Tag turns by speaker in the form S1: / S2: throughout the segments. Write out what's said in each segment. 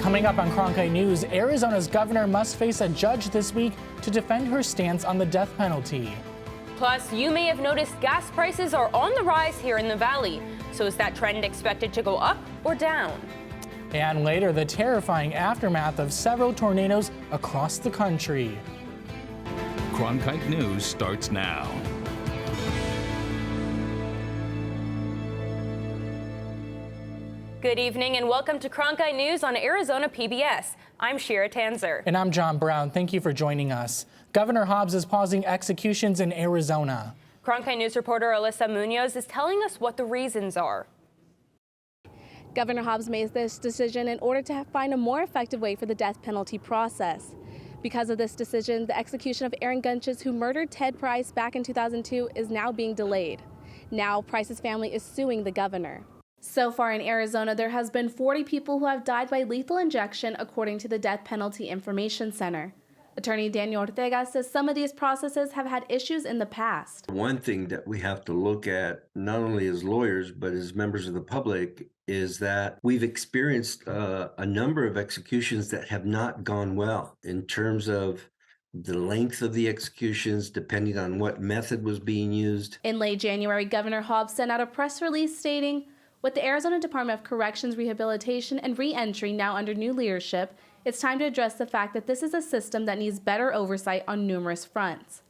S1: Coming up on Cronkite News, Arizona's governor must face a judge this week to defend her stance on the death penalty.
S2: Plus, you may have noticed gas prices are on the rise here in the valley. So is that trend expected to go up or down?
S1: And later, the terrifying aftermath of several tornadoes across the country.
S3: Cronkite News starts now.
S2: Good evening and welcome to Cronkite News on Arizona PBS. I'm Shira Tanzer.
S1: And I'm John Brown. Thank you for joining us. Governor Hobbs is pausing executions in Arizona.
S2: Cronkite News reporter Alyssa Munoz is telling us what the reasons are.
S4: Governor Hobbs made this decision in order to find a more effective way for the death penalty process. Because of this decision, the execution of Aaron Gunches, who murdered Ted Price back in 2002, is now being delayed. Now, Price's family is suing the governor. So far in Arizona, there has been 40 people who have died by lethal injection, according to the Death Penalty Information Center. Attorney Daniel Ortega says some of these processes have had issues in the past.
S5: One thing that we have to look at, not only as lawyers, but as members of the public, is that we've experienced a number of executions that have not gone well in terms of the length of the executions, depending on what method was being used.
S4: In late January, Governor Hobbs sent out a press release stating, with the Arizona Department of Corrections, Rehabilitation, and Reentry now under new leadership, it's time to address the fact that this is a system that needs better oversight on numerous fronts.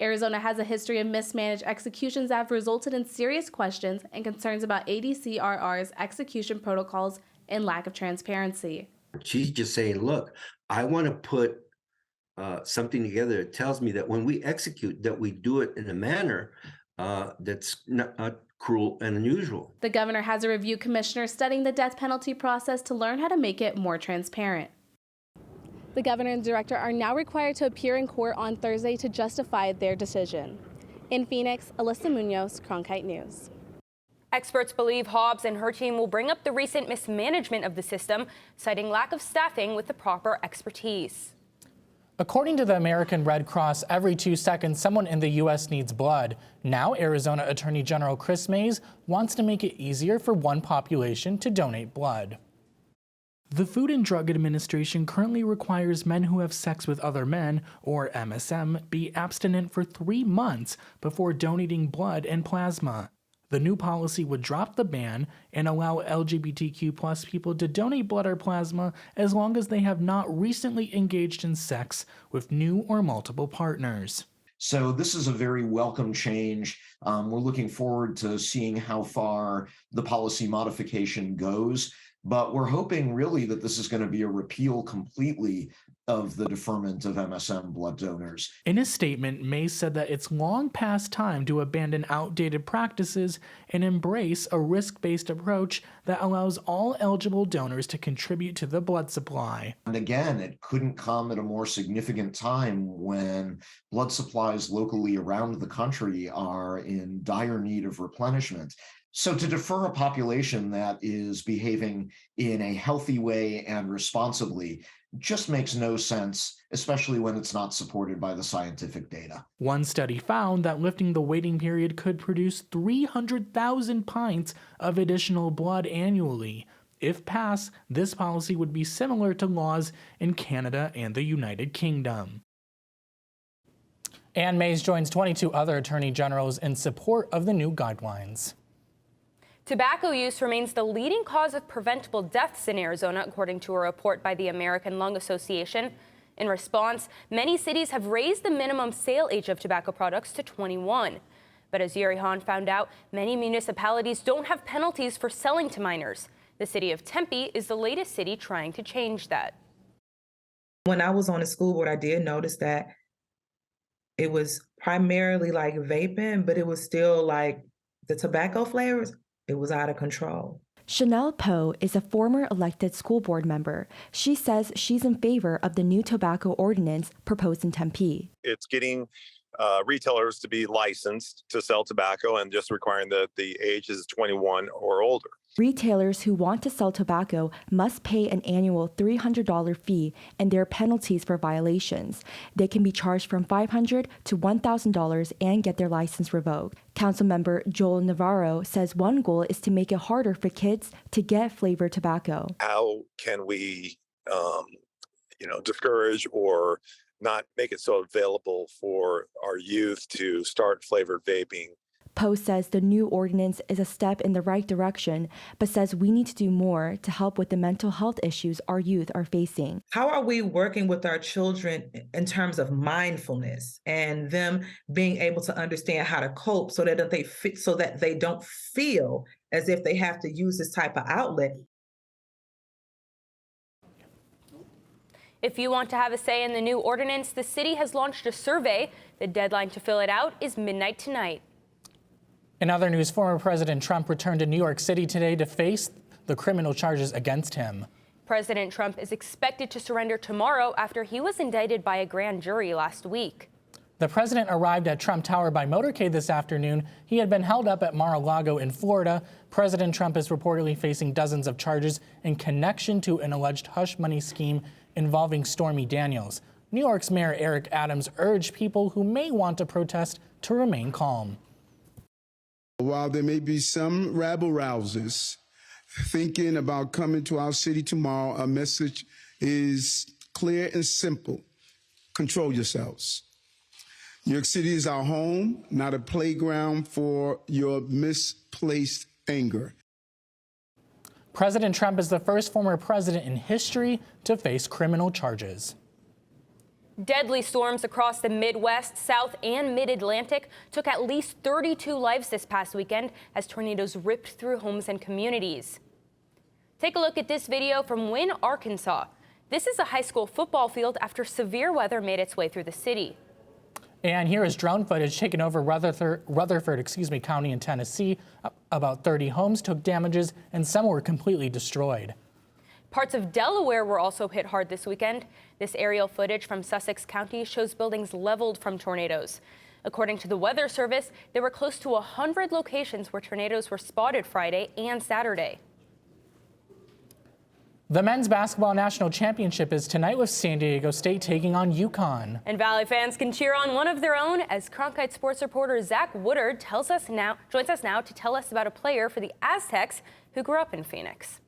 S4: Arizona has a history of mismanaged executions that have resulted in serious questions and concerns about ADCRR's execution protocols and lack of transparency.
S5: She's just saying, look, I want to put something together that tells me that when we execute, that we do it in a manner that's not cruel and unusual.
S4: The governor has a review commissioner studying the death penalty process to learn how to make it more transparent. The governor and director are now required to appear in court on Thursday to justify their decision. In Phoenix, Alyssa Munoz, Cronkite News.
S2: Experts believe Hobbs and her team will bring up the recent mismanagement of the system, citing lack of staffing with the proper expertise.
S1: According to the American Red Cross, every 2 seconds someone in the U.S. needs blood. Now, Arizona Attorney General Chris Mays wants to make it easier for one population to donate blood. The Food and Drug Administration currently requires men who have sex with other men, or MSM, be abstinent for 3 months before donating blood and plasma. The new policy would drop the ban and allow LGBTQ+ people to donate blood or plasma as long as they have not recently engaged in sex with new or multiple partners.
S6: So this is a very welcome change. We're looking forward to seeing how far the policy modification goes, but we're hoping really that this is going to be a repeal completely of the deferment of MSM blood donors.
S1: In a statement, Mays said that it's long past time to abandon outdated practices and embrace a risk-based approach that allows all eligible donors to contribute to the blood supply.
S6: And again, it couldn't come at a more significant time when blood supplies locally around the country are in dire need of replenishment. So to defer a population that is behaving in a healthy way and responsibly just makes no sense, especially when it's not supported by the scientific data.
S1: One study found that lifting the waiting period could produce 300,000 pints of additional blood annually. If passed, this policy would be similar to laws in Canada and the United Kingdom. And Mays joins 22 other attorney generals in support of the new guidelines.
S2: Tobacco use remains the leading cause of preventable deaths in Arizona, according to a report by the American Lung Association. In response, many cities have raised the minimum sale age of tobacco products to 21. But as Yuri Hahn found out, many municipalities don't have penalties for selling to minors. The city of Tempe is the latest city trying to change that.
S7: When I was on the school board, I did notice that it was primarily like vaping, but it was still like the tobacco flavors. It was out of control.
S8: Chanel Poe is a former elected school board member. She says she's in favor of the new tobacco ordinance proposed in Tempe.
S9: It's getting retailers to be licensed to sell tobacco and just requiring that the age is 21 or older.
S8: Retailers who want to sell tobacco must pay an annual $300 fee, and there are penalties for violations. They can be charged from $500 to $1,000 and get their license revoked. Councilmember Joel Navarro says one goal is to make it harder for kids to get flavored tobacco.
S9: How can we discourage or not make it so available for our youth to start flavored vaping.
S8: Post says the new ordinance is a step in the right direction, but says we need to do more to help with the mental health issues our youth are facing.
S7: How are we working with our children in terms of mindfulness and them being able to understand how to cope so that they don't feel as if they have to use this type of outlet?
S2: If you want to have a say in the new ordinance, the city has launched a survey. The deadline to fill it out is midnight tonight.
S1: In other news, former President Trump returned to New York City today to face the criminal charges against him.
S2: President Trump is expected to surrender tomorrow after he was indicted by a grand jury last week.
S1: The president arrived at Trump Tower by motorcade this afternoon. He had been held up at Mar-a-Lago in Florida. President Trump is reportedly facing dozens of charges in connection to an alleged hush money scheme involving Stormy Daniels. New York's Mayor Eric Adams urged people who may want to protest to remain calm.
S10: While there may be some rabble-rousers thinking about coming to our city tomorrow, our message is clear and simple. Control yourselves. New York City is our home, not a playground for your misplaced anger.
S1: President Trump is the first former president in history to face criminal charges.
S2: Deadly storms across the Midwest, South, and Mid-Atlantic took at least 32 lives this past weekend as tornadoes ripped through homes and communities. Take a look at this video from Wynne, Arkansas. This is a high school football field after severe weather made its way through the city.
S1: And here is drone footage taken over Rutherford County in Tennessee. About 30 homes took damages and some were completely destroyed.
S2: Parts of Delaware were also hit hard this weekend. This aerial footage from Sussex County shows buildings leveled from tornadoes. According to the Weather Service, there were close to 100 locations where tornadoes were spotted Friday and Saturday.
S1: The men's basketball national championship is tonight with San Diego State taking on UConn.
S2: And Valley fans can cheer on one of their own as Cronkite sports reporter Zach Woodard joins us now to tell us about a player for the Aztecs who grew up in Phoenix.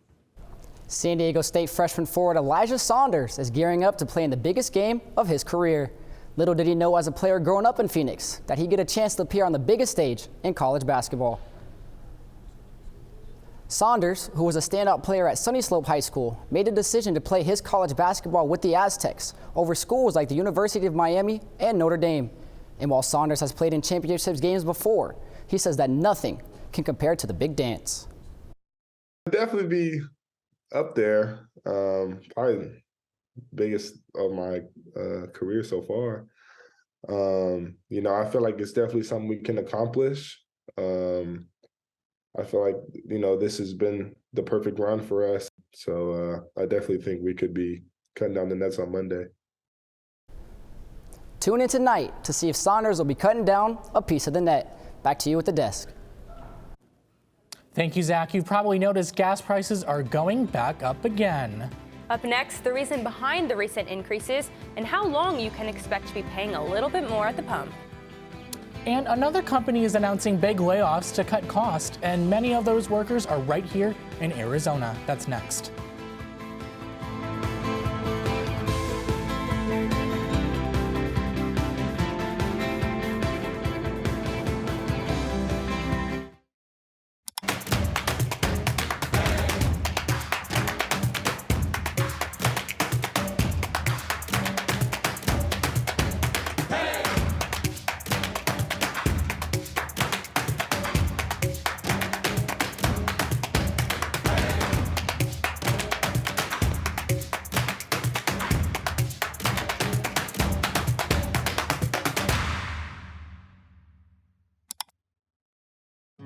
S11: San Diego State freshman forward Elijah Saunders is gearing up to play in the biggest game of his career. Little did he know as a player growing up in Phoenix that he'd get a chance to appear on the biggest stage in college basketball. Saunders, who was a standout player at Sunny Slope High School, made the decision to play his college basketball with the Aztecs over schools like the University of Miami and Notre Dame. And while Saunders has played in championship games before, he says that nothing can compare to the big dance.
S12: Definitely be up there, probably the biggest of my career so far. I feel like it's definitely something we can accomplish. I feel like, this has been the perfect run for us. So I definitely think we could be cutting down the nets on Monday.
S11: Tune in tonight to see if Saunders will be cutting down a piece of the net. Back to you at the desk.
S1: Thank you, Zach. You've probably noticed gas prices are going back up again.
S2: Up next, the reason behind the recent increases and how long you can expect to be paying a little bit more at the pump.
S1: And another company is announcing big layoffs to cut costs, and many of those workers are right here in Arizona. That's next.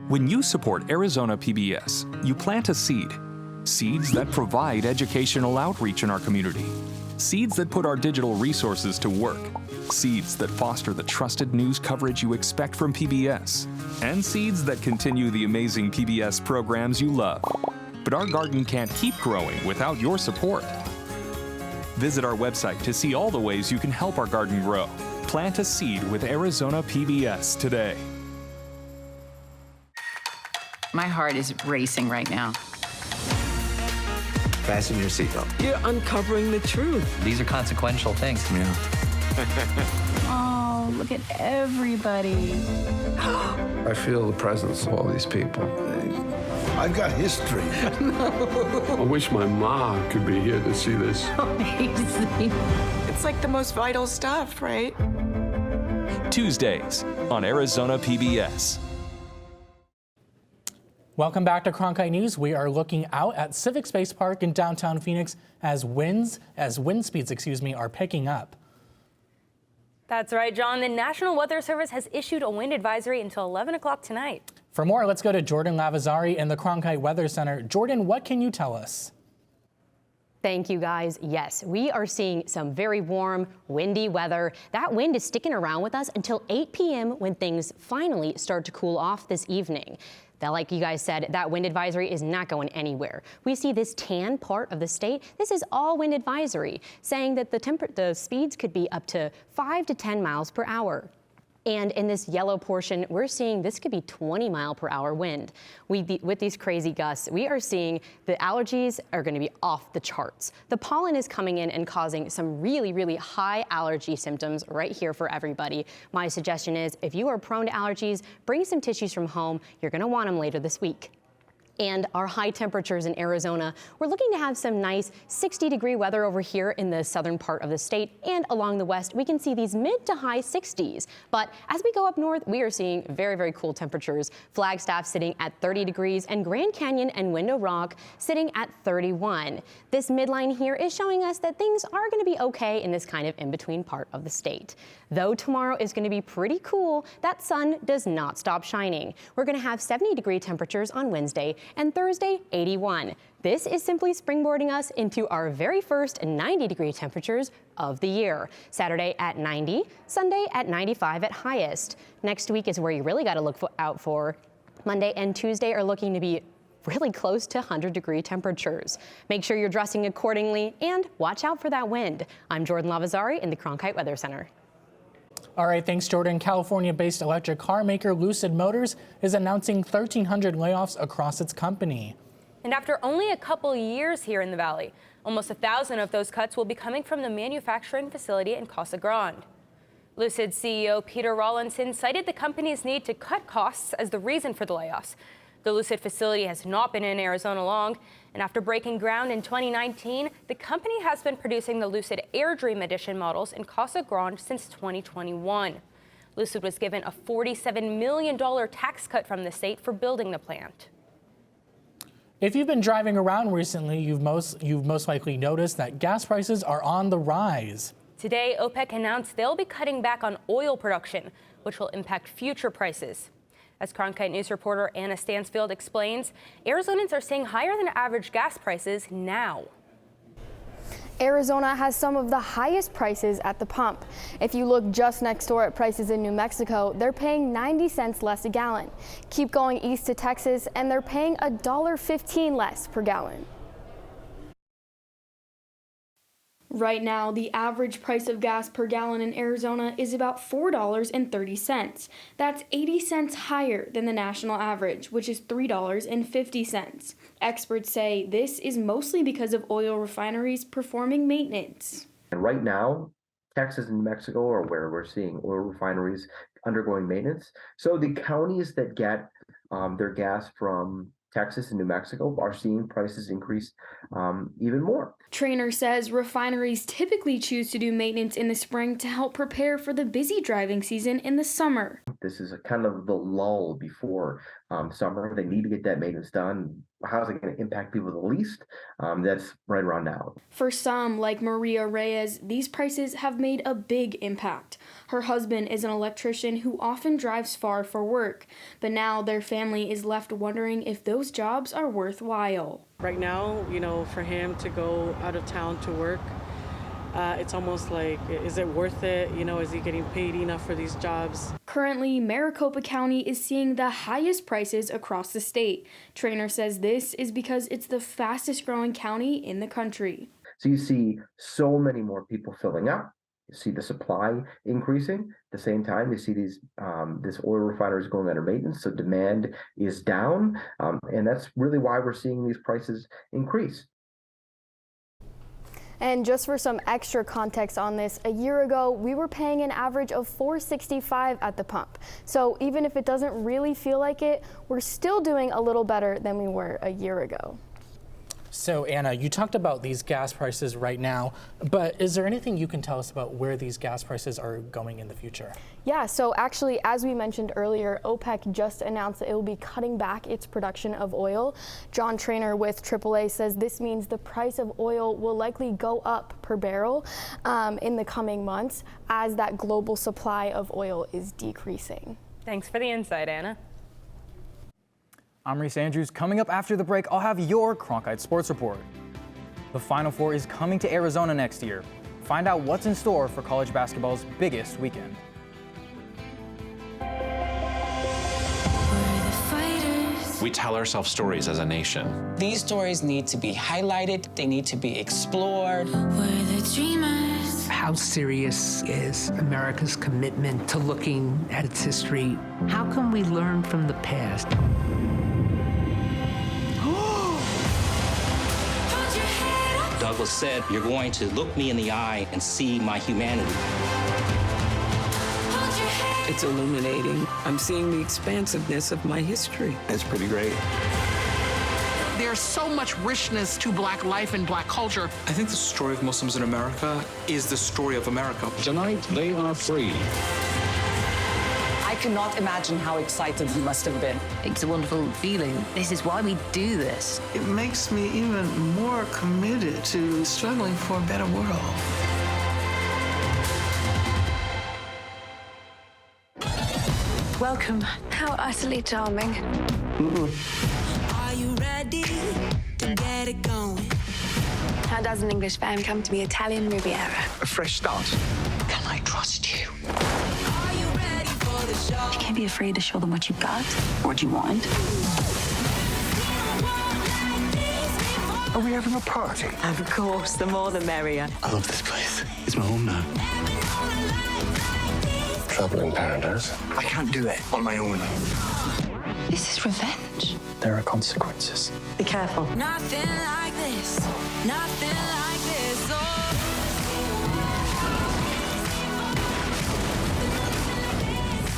S3: When you support Arizona PBS, you plant a seed. Seeds that provide educational outreach in our community. Seeds that put our digital resources to work. Seeds that foster the trusted news coverage you expect from PBS. And seeds that continue the amazing PBS programs you love. But our garden can't keep growing without your support. Visit our website to see all the ways you can help our garden grow. Plant a seed with Arizona PBS today.
S13: My heart is racing right now. Fasten your seatbelt.
S14: You're uncovering the truth.
S13: These are consequential things. Yeah.
S15: Oh, look at everybody.
S16: I feel the presence of all these people.
S17: I've got history.
S16: No. I wish my mom could be here to see this.
S14: Amazing. It's like the most vital stuff, right?
S3: Tuesdays on Arizona PBS.
S1: Welcome back to Cronkite News. We are looking out at Civic Space Park in downtown Phoenix as wind speeds, are picking up.
S2: That's right, John. The National Weather Service has issued a wind advisory until 11 o'clock tonight.
S1: For more, let's go to Jordan Lavazari in the Cronkite Weather Center. Jordan, what can you tell us?
S18: Thank you, guys. Yes, we are seeing some very warm, windy weather. That wind is sticking around with us until 8 p.m. when things finally start to cool off this evening. That, like you guys said, that wind advisory is not going anywhere. We see this tan part of the state. This is all wind advisory, saying that the speeds could be up to 5 to 10 miles per hour. And in this yellow portion, we're seeing this could be 20-mile-per-hour wind. With these crazy gusts, we are seeing the allergies are going to be off the charts. The pollen is coming in and causing some really, really high allergy symptoms right here for everybody. My suggestion is if you are prone to allergies, bring some tissues from home. You're going to want them later this week. And our high temperatures in Arizona, we're looking to have some nice 60-degree weather over here in the southern part of the state, and along the west we can see these mid to high 60s. But as we go up north, we are seeing very, very cool temperatures. Flagstaff sitting at 30 degrees and Grand Canyon and Window Rock sitting at 31. This midline here is showing us that things are going to be okay in this kind of in-between part of the state. Though tomorrow is going to be pretty cool, that sun does not stop shining. We're going to have 70-degree temperatures on Wednesday and Thursday, 81. This is simply springboarding us into our very first 90-degree temperatures of the year. Saturday at 90, Sunday at 95 at highest. Next week is where you really got to look out for. Monday and Tuesday are looking to be really close to 100-degree temperatures. Make sure you're dressing accordingly and watch out for that wind. I'm Jordan Lavazari in the Cronkite Weather Center.
S1: All right, thanks, Jordan. California-based electric car maker Lucid Motors is announcing 1,300 layoffs across its company.
S2: And after only a couple years here in the Valley, almost 1,000 of those cuts will be coming from the manufacturing facility in Casa Grande. Lucid CEO Peter Rawlinson cited the company's need to cut costs as the reason for the layoffs. The Lucid facility has not been in Arizona long, and after breaking ground in 2019, the company has been producing the Lucid AirDream Edition models in Casa Grande since 2021. Lucid was given a $47 million tax cut from the state for building the plant.
S1: If you've been driving around recently, you've most likely noticed that gas prices are on the rise.
S2: Today, OPEC announced they'll be cutting back on oil production, which will impact future prices. As Cronkite News reporter Anna Stansfield explains, Arizonans are seeing higher than average gas prices now.
S19: Arizona has some of the highest prices at the pump. If you look just next door at prices in New Mexico, they're paying 90 cents less a gallon. Keep going east to Texas, and they're paying $1.15 less per gallon. Right now, the average price of gas per gallon in Arizona is about $4.30. That's 80 cents higher than the national average, which is $3.50. Experts say this is mostly because of oil refineries performing maintenance.
S20: And right now, Texas and New Mexico are where we're seeing oil refineries undergoing maintenance. So the counties that get their gas from Texas and New Mexico are seeing prices increase even more.
S19: Trainer says refineries typically choose to do maintenance in the spring to help prepare for the busy driving season in the summer.
S20: This is a kind of the lull before summer. They need to get that maintenance done. How's it going to impact people the least? That's right around now.
S19: For some, like Maria Reyes, these prices have made a big impact. Her husband is an electrician who often drives far for work, but now their family is left wondering if those jobs are worthwhile.
S21: Right now, for him to go out of town to work, it's almost like, is it worth it? Is he getting paid enough for these jobs?
S19: Currently, Maricopa County is seeing the highest prices across the state. Trainer says this is because it's the fastest growing county in the country.
S20: So you see so many more people filling up. You see the supply increasing. At the same time, you see these oil refineries going under maintenance, so demand is down, and that's really why we're seeing these prices increase.
S5: And just for some extra context on this, a year ago, we were paying an average of $4.65 at the pump. So even if it doesn't really feel like it, we're still doing a little better than we were a year ago.
S1: So Anna, you talked about these gas prices right now, but is there anything you can tell us about where these gas prices are going in the future?
S5: Yeah, so actually, as we mentioned earlier, OPEC just announced that it will be cutting back its production of oil. John Trainer with AAA says this means the price of oil will likely go up per barrel in the coming months as that global supply of oil is decreasing.
S2: Thanks for the insight, Anna.
S22: I'm Reese Andrews. Coming up after the break, I'll have your Cronkite Sports Report. The Final Four is coming to Arizona next year. Find out what's in store for college basketball's biggest weekend.
S23: We tell ourselves stories as a nation.
S24: These stories need to be highlighted, they need to be explored. We're the dreamers.
S25: How serious is America's commitment to looking at its history? How can we learn from the past?
S26: Douglas said, "You're going to look me in the eye and see my humanity."
S25: It's illuminating. I'm seeing the expansiveness of my history.
S23: It's pretty great.
S27: There's so much richness to Black life and Black culture.
S28: I think the story of Muslims in America is the story of America.
S23: Tonight, they are free.
S29: I cannot imagine how excited he must have been.
S30: It's a wonderful feeling. This is why we do this.
S31: It makes me even more committed to struggling for a better world.
S32: Welcome. How utterly charming.
S31: Are you ready to get it going?
S32: How does an English fan come to the Italian Riviera?
S23: A fresh start.
S30: Can I trust you?
S31: Are you ready for the show?
S30: You can't be afraid to show them what you've got, what you want.
S23: Are we having a party?
S30: Of course, the more the merrier.
S23: I love this place. It's my home now. Trouble in paradise. I can't do it on my own.
S30: This is revenge.
S28: There are consequences.
S30: Be careful.
S31: Nothing like this. Nothing like this. Oh.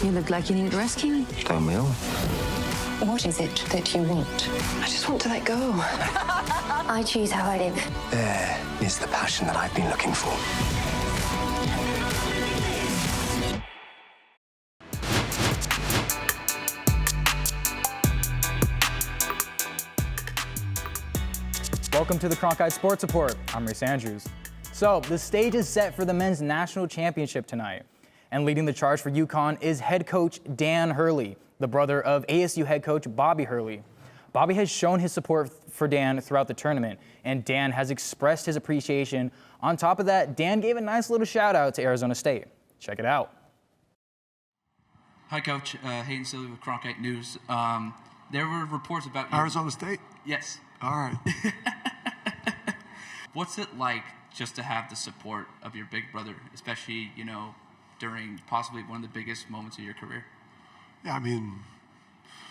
S30: You look like you need rescuing.
S23: Tell me all.
S30: What is it that you want?
S32: I just want to let go. I choose how I live.
S23: There is the passion that I've been looking for.
S22: Welcome to the Cronkite Sports Report. I'm Reese Andrews. So, the stage is set for the men's national championship tonight. And leading the charge for UConn is head coach Dan Hurley, the brother of ASU head coach Bobby Hurley. Bobby has shown his support for Dan throughout the tournament, and Dan has expressed his appreciation. On top of that, Dan gave a nice little shout out to Arizona State. Check it out.
S33: Hi, Coach. Hayden Silly with Cronkite News. There were reports about
S17: Arizona State?
S33: Yes.
S17: All right.
S33: What's it like just to have the support of your big brother, especially, during possibly one of the biggest moments of your career?
S17: Yeah, I mean,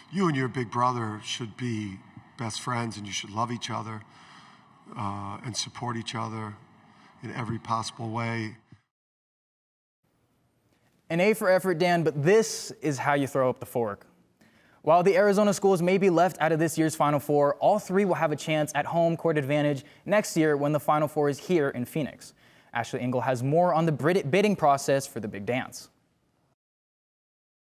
S17: you and your big brother should be best friends, and you should love each other and support each other in every possible way.
S22: An A for effort, Dan, but this is how you throw up the fork. While the Arizona schools may be left out of this year's Final Four, all three will have a chance at home court advantage next year when the Final Four is here in Phoenix. Ashley Engel has more on the bidding process for the big dance.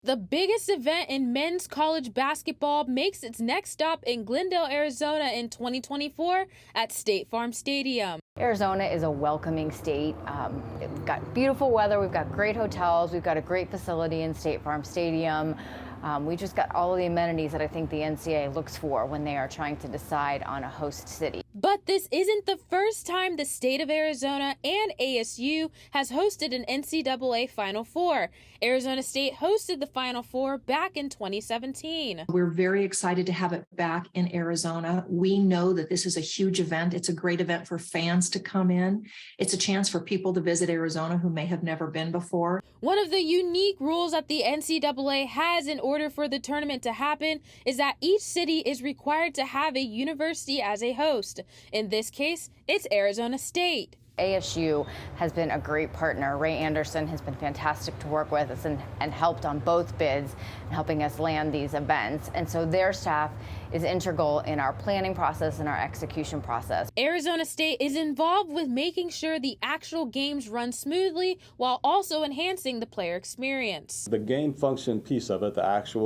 S34: The biggest event in men's college basketball makes its next stop in Glendale, Arizona in 2024 at State Farm Stadium.
S35: Arizona is a welcoming state. We've got beautiful weather, we've got great hotels, we've got a great facility in State Farm Stadium. We just got all of the amenities that I think the NCAA looks for when they are trying to decide on a host city.
S34: But this isn't the first time the state of Arizona and ASU has hosted an NCAA Final Four. Arizona State hosted the Final Four back in 2017.
S36: We're very excited to have it back in Arizona. We know that this is a huge event. It's a great event for fans to come in. It's a chance for people to visit Arizona who may have never been before.
S34: One of the unique rules that the NCAA has in order for the tournament to happen is that each city is required to have a university as a host. In this case, it's Arizona State.
S35: ASU has been a great partner. Ray Anderson has been fantastic to work with us and helped on both bids and helping us land these events. And so their staff is integral in our planning process and our execution process.
S34: Arizona State is involved with making sure the actual games run smoothly while also enhancing the player experience.
S3: The game function piece of it, the actual,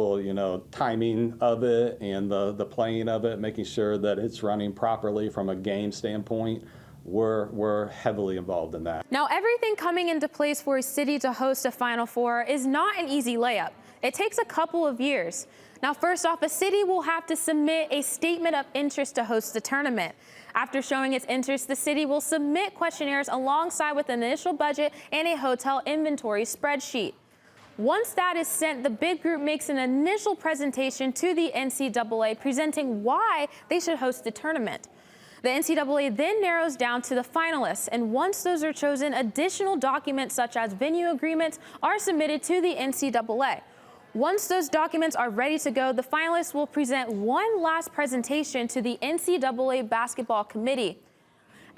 S3: timing of it and the playing of it, making sure that it's running properly from a game standpoint. We're heavily involved in that.
S2: Now, everything coming into place for a city to host a Final Four is not an easy layup. It takes a couple of years. Now, first off, a city will have to submit a statement of interest to host the tournament. After showing its interest, the city will submit questionnaires alongside with an initial budget and a hotel inventory spreadsheet. Once that is sent, the bid group makes an initial presentation to the NCAA presenting why they should host the tournament. The NCAA then narrows down to the finalists, and once those are chosen, additional documents such as venue agreements are submitted to the NCAA. Once those documents are ready to go, the finalists will present one last presentation to the NCAA basketball committee.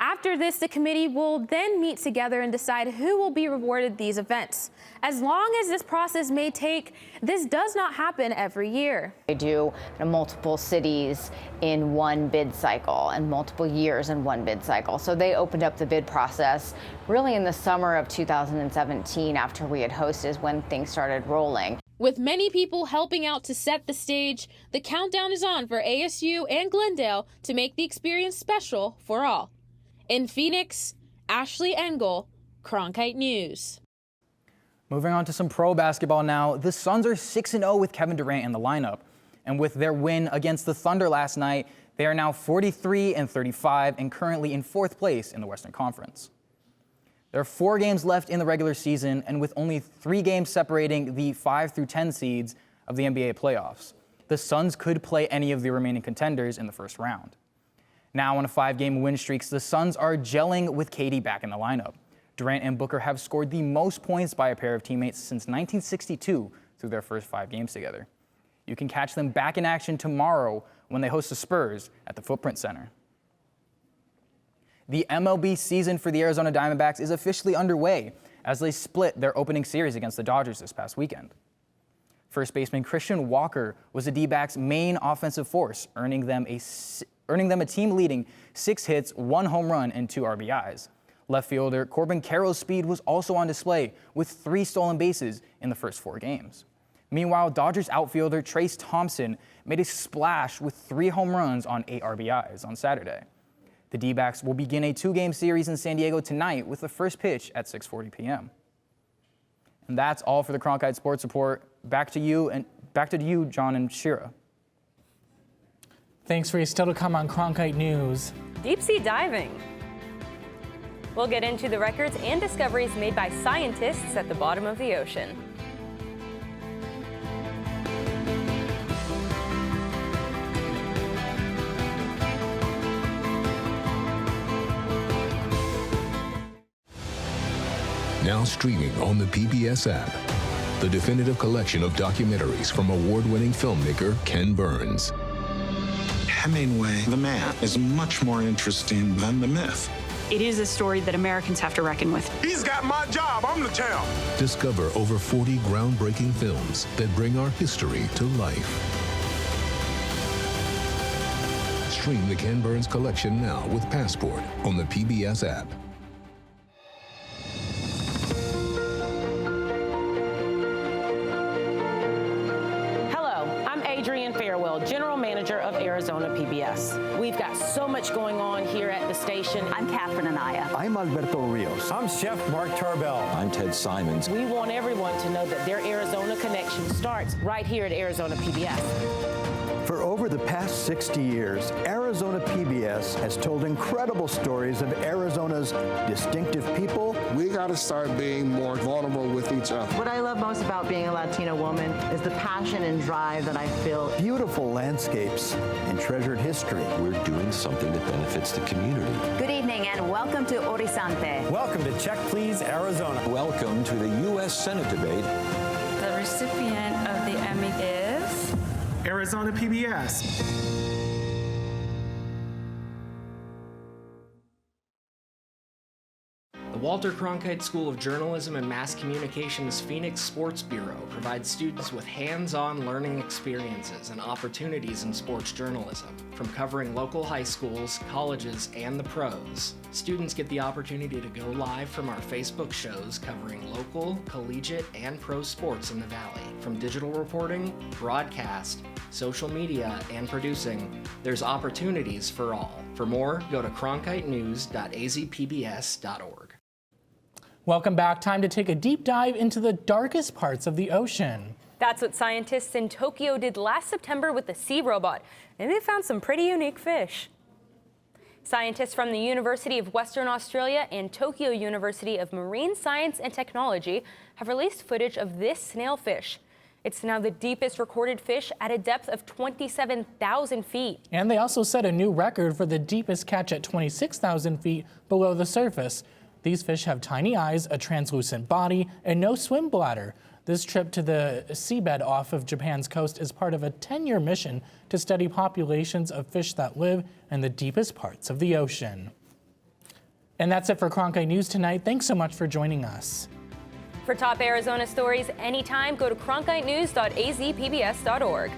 S2: After this, the committee will then meet together and decide who will be rewarded these events. As long as this process may take, this does not happen every year.
S35: They do multiple cities in one bid cycle and multiple years in one bid cycle. So they opened up the bid process really in the summer of 2017 after we had hosted is when things started rolling.
S34: With many people helping out to set the stage, the countdown is on for ASU and Glendale to make the experience special for all. In Phoenix, Ashley Engel, Cronkite News.
S22: Moving on to some pro basketball now. The Suns are 6-0 with Kevin Durant in the lineup. And with their win against the Thunder last night, they are now 43-35 and currently in 4th place in the Western Conference. There are 4 games left in the regular season, and with only 3 games separating the 5 through 10 seeds of the NBA playoffs, the Suns could play any of the remaining contenders in the first round. Now on a 5-game win streak, the Suns are gelling with KD back in the lineup. Durant and Booker have scored the most points by a pair of teammates since 1962 through their first 5 games together. You can catch them back in action tomorrow when they host the Spurs at the Footprint Center. The MLB season for the Arizona Diamondbacks is officially underway as they split their opening series against the Dodgers this past weekend. First baseman Christian Walker was the D-backs' main offensive force, earning them a team-leading 6 hits, 1 home run, and 2 RBIs. Left fielder Corbin Carroll's speed was also on display with 3 stolen bases in the first 4 games. Meanwhile, Dodgers outfielder Trace Thompson made a splash with 3 home runs on 8 RBIs on Saturday. The D-backs will begin a 2-game series in San Diego tonight with the first pitch at 6:40 p.m. And that's all for the Cronkite Sports Report. Back to you, John and Shira.
S1: Thanks, Reese. Still to come on Cronkite News.
S2: Deep sea diving. We'll get into the records and discoveries made by scientists at the bottom of the ocean.
S4: Now streaming on the PBS app, the definitive collection of documentaries from award-winning filmmaker Ken Burns.
S6: Hemingway, the man, is much more interesting than the myth.
S7: It is a story that Americans have to reckon with.
S6: He's got my job, I'm the town.
S4: Discover over 40 groundbreaking films that bring our history to life. Stream the Ken Burns collection now with Passport on the PBS app.
S8: General Manager of Arizona PBS. We've got so much going on here at the station.
S30: I'm Catherine Anaya.
S9: I'm Alberto Rios.
S10: I'm Chef Mark Tarbell.
S11: I'm Ted Simons.
S8: We want everyone to know that their Arizona connection starts right here at Arizona PBS.
S9: For over the past 60 years, Arizona PBS has told incredible stories of Arizona's distinctive people.
S6: We got to start being more vulnerable with each other.
S12: What I love most about being a Latina woman is the passion and drive that I feel.
S9: Beautiful landscapes and treasured history.
S11: We're doing something that benefits the community.
S30: Good evening and welcome to Horizonte.
S10: Welcome to Check Please, Arizona.
S11: Welcome to the U.S. Senate debate.
S13: The recipient of the Emmy is
S10: Arizona PBS.
S5: Walter Cronkite School of Journalism and Mass Communication's Phoenix Sports Bureau provides students with hands-on learning experiences and opportunities in sports journalism. From covering local high schools, colleges, and the pros, students get the opportunity to go live from our Facebook shows covering local, collegiate, and pro sports in the Valley. From digital reporting, broadcast, social media, and producing, there's opportunities for all. For more, go to cronkitenews.azpbs.org.
S1: Welcome back. Time to take a deep dive into the darkest parts of the ocean.
S2: That's what scientists in Tokyo did last September with the sea robot, and they found some pretty unique fish. Scientists from the University of Western Australia and Tokyo University of Marine Science and Technology have released footage of this snailfish. It's now the deepest recorded fish at a depth of 27,000 feet.
S1: And they also set a new record for the deepest catch at 26,000 feet below the surface. These fish have tiny eyes, a translucent body, and no swim bladder. This trip to the seabed off of Japan's coast is part of a 10-year mission to study populations of fish that live in the deepest parts of the ocean. And that's it for Cronkite News tonight. Thanks so much for joining us.
S2: For top Arizona stories anytime, go to cronkitenews.azpbs.org.